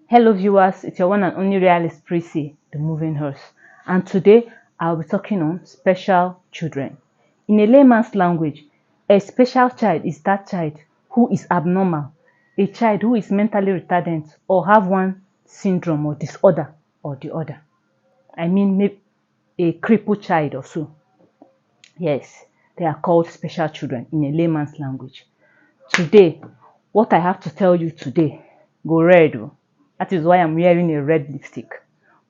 Hello viewers, it's your one and only realist Prissy, the moving horse, and today I'll be talking on special children. In a layman's language, a special child is that child who is abnormal, a child who is mentally retarded or have one syndrome or disorder or the other. I mean maybe a crippled child or so. Yes, they are called special children in a layman's language. Today, what I have to tell you today, go red. Oh. That is why I'm wearing a red lipstick.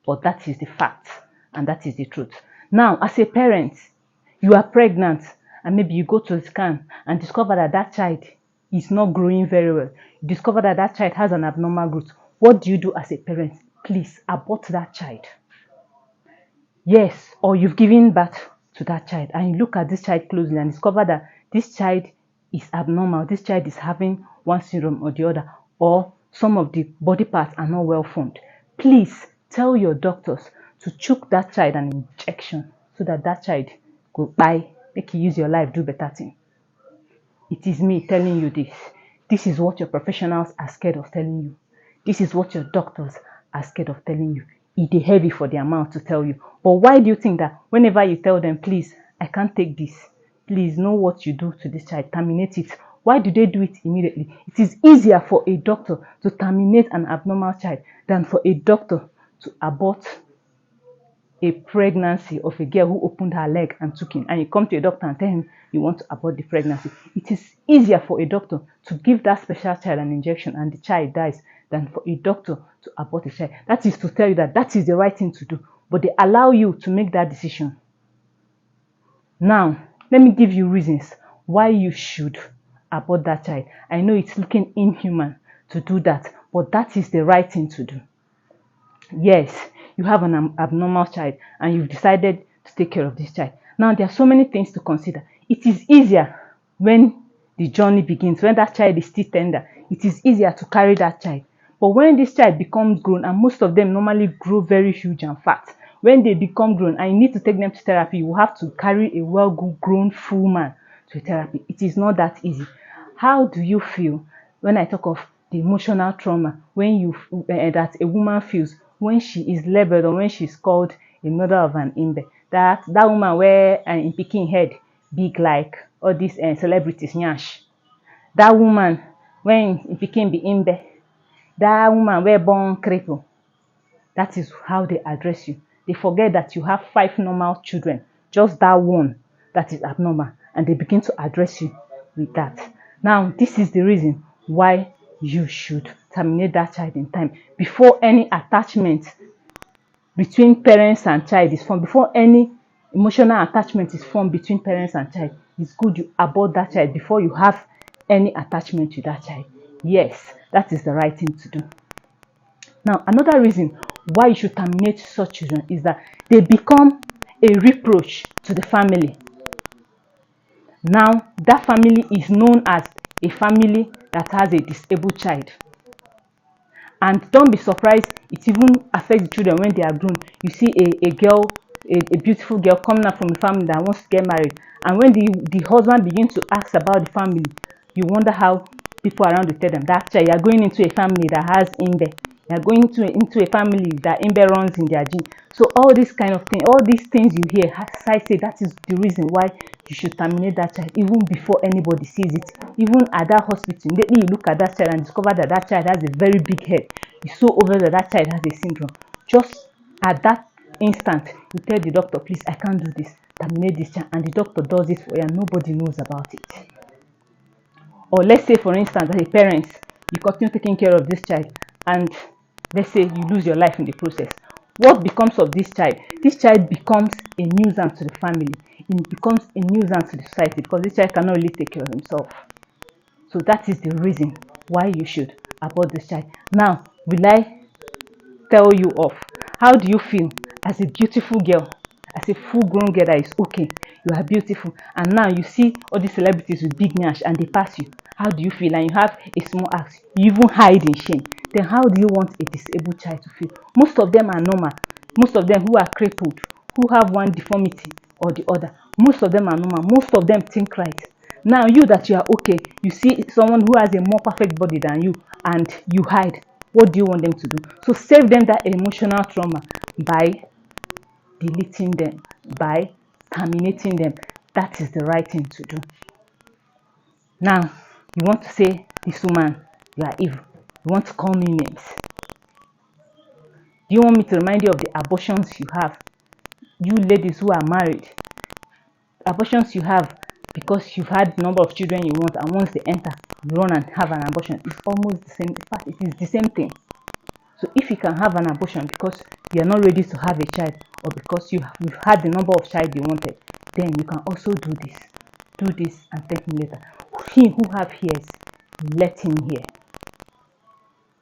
But that is the fact and that is the truth. Now, as a parent, you are pregnant and maybe you go to the scan and discover that that child is not growing very well. You discover that that child has an abnormal growth. What do you do as a parent? Please abort that child. Yes, or you've given birth to that child and you look at this child closely and discover that this child is abnormal, this child is having one syndrome or the other, or some of the body parts are not well formed. Please tell your doctors to chook that child an injection so that that child go buy, make you use your life, do better thing. It is me telling you this. This is what your professionals are scared of telling you. This is what your doctors are scared of telling you. It is heavy for their mouth to tell you. But why do you think that whenever you tell them, please, I can't take this. Please know what you do to this child. Terminate it. Why do they do it immediately? It is easier for a doctor to terminate an abnormal child than for a doctor to abort a pregnancy of a girl who opened her leg and took in, and you come to a doctor and tell him you want to abort the pregnancy. It is easier for a doctor to give that special child an injection and the child dies than for a doctor to abort a child. That is to tell you that that is the right thing to do, but they allow you to make that decision. Now, let me give you reasons why you should abort that child. I know it's looking inhuman to do that, but that is the right thing to do. Yes, you have an abnormal child and you've decided to take care of this child. Now, there are so many things to consider. It is easier when the journey begins, when that child is still tender. It is easier to carry that child. But when this child becomes grown, and most of them normally grow very huge and fat, when they become grown and you need to take them to therapy, you have to carry a well-grown full man to therapy. It is not that easy. How do you feel when I talk of the emotional trauma when you that a woman feels when she is labeled or when she's called a mother of an imbe? That woman where in picking head big like all these celebrities nyash. That woman when in picking be imbe. That woman where born cripple. That is how they address you. They forget that you have 5 normal children, just that one that is abnormal, and they begin to address you with that. Now, this is the reason why you should terminate that child in time before any attachment between parents and child is formed, before any emotional attachment is formed between parents and child. It's good you abort that child before you have any attachment to that child. Yes, that is the right thing to do. Now, another reason why you should terminate such children is that they become a reproach to the family. Now, that family is known as a family that has a disabled child. And don't be surprised, it even affects the children when they are grown. You see a girl, a beautiful girl coming up from a family that wants to get married. And when the husband begins to ask about the family, you wonder how people around will tell them that you are going into a family that has imbe. You are going into a family that imbe runs in their gene. So all this kind of thing, all these things you hear, I say that is the reason why you should terminate that child even before anybody sees it. Even at that hospital, immediately you look at that child and discover that that child has a very big head. It's so obvious that that child has a syndrome. Just at that instant, you tell the doctor, please, I can't do this. Terminate this child, and the doctor does it for you and nobody knows about it. Or let's say, for instance, as a parent, you continue taking care of this child and let's say you lose your life in the process. What becomes of this child? This child becomes a nuisance to the family. It becomes a nuisance to the society because this child cannot really take care of himself. So that is the reason why you should abort this child. Now, will I tell you off? How do you feel as a beautiful girl, as a full-grown girl that is okay? You are beautiful, and now you see all these celebrities with big nyash and they pass you. How do you feel? And you have a small axe. You even hide in shame. Then how do you want a disabled child to feel? Most of them are normal. Most of them who are crippled, who have one deformity or the other, most of them are normal. Most of them think right. Now you that you are okay, you see someone who has a more perfect body than you and you hide. What do you want them to do? So save them that emotional trauma by deleting them, by terminating them. That is the right thing to do. Now, you want to say, this woman, you are evil. You want to call me names. Do you want me to remind you of the abortions you have? You ladies who are married, abortions you have because you've had the number of children you want, and once they enter, you run and have an abortion. It's almost the same. In fact, it is the same thing. So if you can have an abortion because you are not ready to have a child, or because you've had the number of child you wanted, then you can also do this. Do this and thank me later. He who have ears, let him hear.